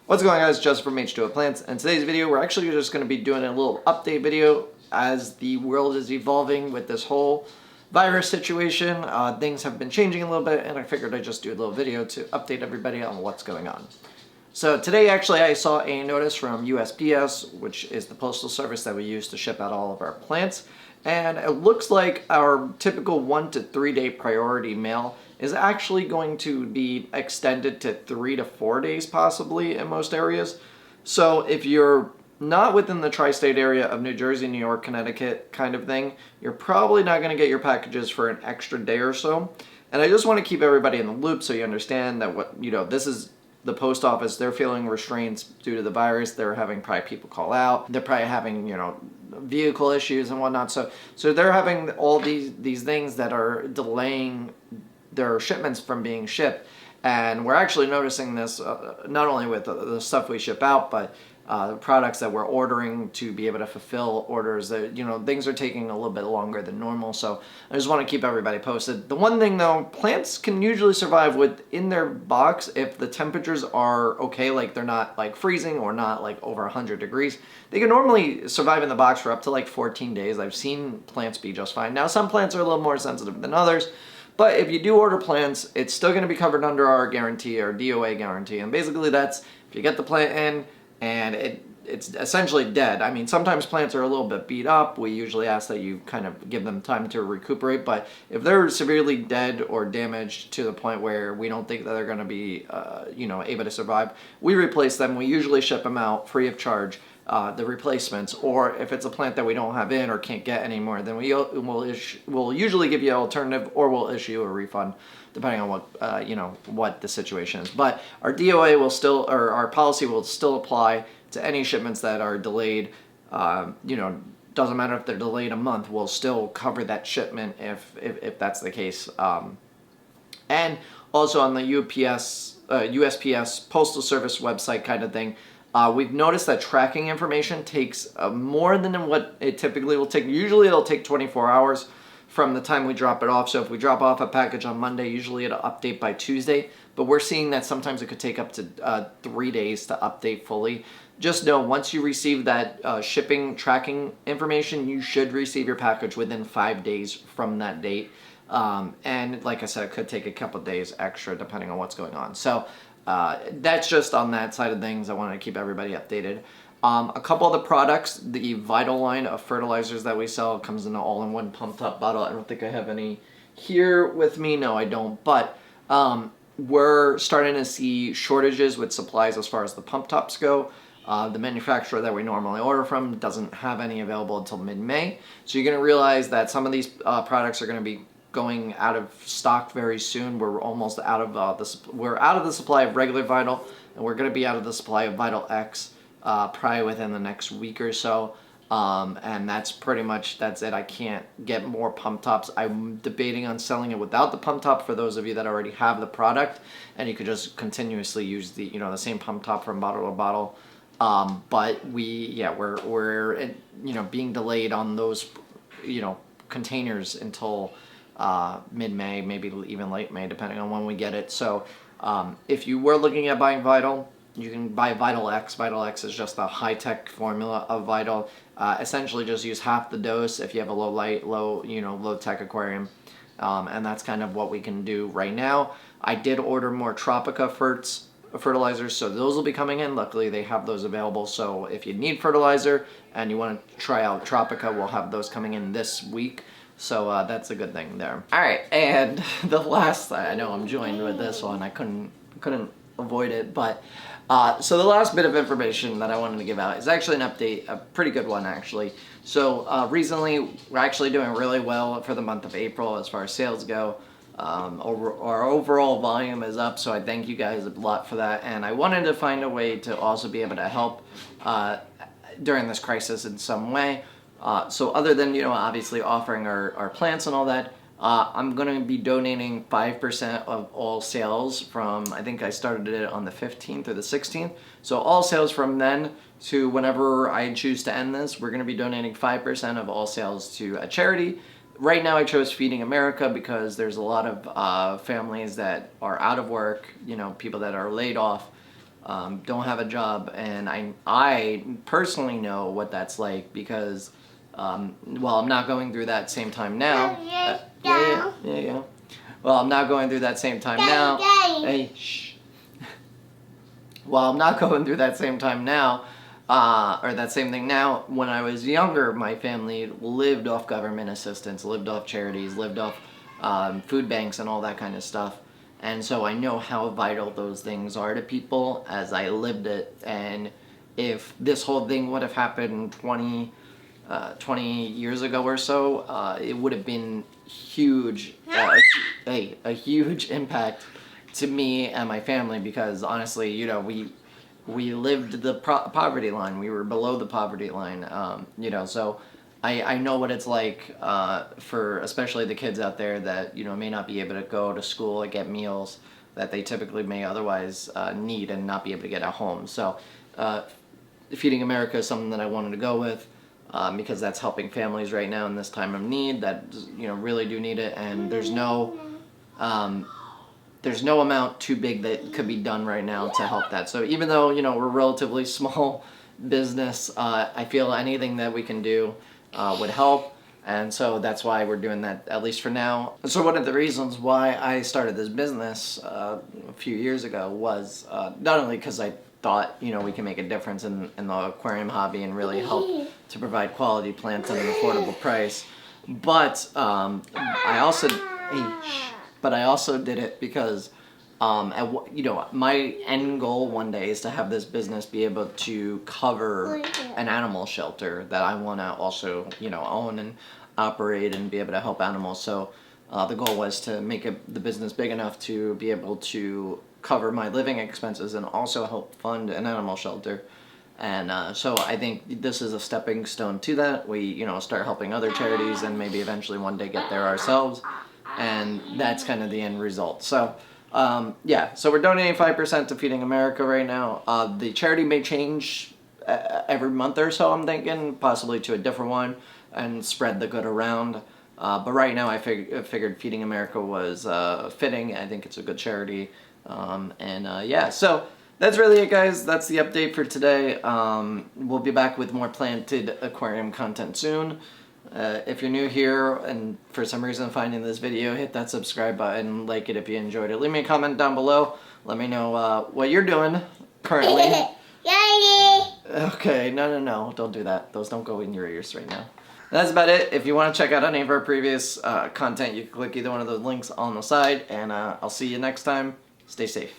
What's going on, guys? Justin from H2O Plants, and today's video we're actually just going to be doing a little update video as the world is evolving with this whole virus situation. Things have been changing a little bit, and I figured I'd just do a little video to update everybody on what's going on. So today actually I saw a notice from USPS, which is the postal service that we use to ship out all of our plants, and it looks like our typical 1 to 3 day priority mail is actually going to be extended to 3 to 4 days possibly in most areas. So if you're not within the tri-state area of New Jersey, New York, Connecticut kind of thing, you're probably not going to get your packages for an extra day or so. And I just want to keep everybody in the loop so you understand that this is the post office. They're feeling restraints due to the virus. They're having probably people call out. They're probably having, vehicle issues and whatnot. So they're having all these things that are delaying their shipments from being shipped. And we're actually noticing this not only with the stuff we ship out, but the products that we're ordering to be able to fulfill orders. That things are taking a little bit longer than normal. So I just want to keep everybody posted. The one thing though, plants can usually survive within their box if the temperatures are okay, like they're not like freezing or not like over 100 degrees. They can normally survive in the box for up to like 14 days. I've seen plants be just fine. Now some plants are a little more sensitive than others. But if you do order plants, it's still going to be covered under our guarantee, our DOA guarantee. And basically that's if you get the plant in and it's essentially dead. I mean, sometimes plants are a little bit beat up. We usually ask that you kind of give them time to recuperate. But if they're severely dead or damaged to the point where we don't think that they're going to be, able to survive, we replace them. We usually ship them out free of charge. The replacements, or if it's a plant that we don't have in or can't get anymore, then we'll usually give you an alternative, or we'll issue a refund depending on what the situation is. But our DOA will still, or our policy will still apply to any shipments that are delayed. Doesn't matter if they're delayed a month, we'll still cover that shipment if that's the case. And also on the USPS Postal Service website kind of thing, we've noticed that tracking information takes more than what it typically will take. Usually it'll take 24 hours from the time we drop it off. So if we drop off a package on Monday, usually it'll update by Tuesday. But we're seeing that sometimes it could take up to 3 days to update fully. Just know, once you receive that shipping tracking information, you should receive your package within 5 days from that date. And like I said, it could take a couple days extra depending on what's going on. So that's just on that side of things. I wanted to keep everybody updated. A couple of the products, the Vital line of fertilizers that we sell comes in an all-in-one pumped up bottle. I don't think I have any here with me. No, I don't. But we're starting to see shortages with supplies as far as the pump tops go. The manufacturer that we normally order from doesn't have any available until mid-May. So you're going to realize that some of these products are going to be going out of stock very soon. We're almost out of the supply of regular Vital, and we're going to be out of the supply of Vital X probably within the next week or so. And that's pretty much that's it. I can't get more pump tops. I'm debating on selling it without the pump top for those of you that already have the product, and you could just continuously use the the same pump top from bottle to bottle. But we're being delayed on those containers until mid-May, maybe even late May, depending on when we get it. So if you were looking at buying Vital, you can buy Vital X. Vital X is just a high-tech formula of Vital. Essentially just use half the dose if you have a low-tech aquarium. And that's kind of what we can do right now. I did order more Tropica fertilizers, so those will be coming in. Luckily they have those available, so if you need fertilizer and you want to try out Tropica, we'll have those coming in this week. So that's a good thing there. All right, and the last, I know I'm joined with this one, I couldn't avoid it, but so the last bit of information that I wanted to give out is actually an update, a pretty good one actually. So recently we're actually doing really well for the month of April as far as sales go. Our overall volume is up, so I thank you guys a lot for that. And I wanted to find a way to also be able to help during this crisis in some way. So other than, obviously offering our plants and all that, I'm going to be donating 5% of all sales from, I think I started it on the 15th or the 16th. So all sales from then to whenever I choose to end this, we're going to be donating 5% of all sales to a charity. Right now I chose Feeding America because there's a lot of families that are out of work, people that are laid off, don't have a job, and I personally know what that's like because, well, I'm not going through that same time now. Yeah. Well, I'm not going through that same time now. Hey, shh. Well, I'm not going through that same time now, or that same thing now. When I was younger, my family lived off government assistance, lived off charities, lived off food banks and all that kind of stuff. And so I know how vital those things are to people as I lived it. And if this whole thing would have happened 20 years ago or so, it would have been huge, a huge impact to me and my family, because honestly, you know, we lived the poverty line. We were below the poverty line, you know, so I know what it's like for especially the kids out there that, you know, may not be able to go to school and get meals that they typically may otherwise need and not be able to get at home. So Feeding America is something that I wanted to go with because that's helping families right now in this time of need that, you know, really do need it, and there's no amount too big that could be done right now to help that. So even though, you know, we're a relatively small business, I feel anything that we can do would help. And so that's why we're doing that, at least for now. So one of the reasons why I started this business a few years ago was not only because I thought, you know, we can make a difference in the aquarium hobby and really help to provide quality plants at an affordable price, but I also did it because, you know, my end goal one day is to have this business be able to cover an animal shelter that I want to also, you know, own and operate and be able to help animals. So the goal was to make the business big enough to be able to cover my living expenses and also help fund an animal shelter. And so I think this is a stepping stone to that. We, you know, start helping other charities and maybe eventually one day get there ourselves. And that's kind of the end result. So, yeah, so we're donating 5% to Feeding America right now. The charity may change every month or so, I'm thinking, possibly to a different one and spread the good around. But right now I figured Feeding America was fitting. I think it's a good charity. Yeah, so that's really it, guys. That's the update for today. We'll be back with more planted aquarium content soon. If you're new here and for some reason finding this video, hit that subscribe button, like it if you enjoyed it. Leave me a comment down below. Let me know what you're doing currently. Okay, no, don't do that. Those don't go in your ears right now. That's about it. If you want to check out any of our previous content, you can click either one of those links on the side, and I'll see you next time. Stay safe.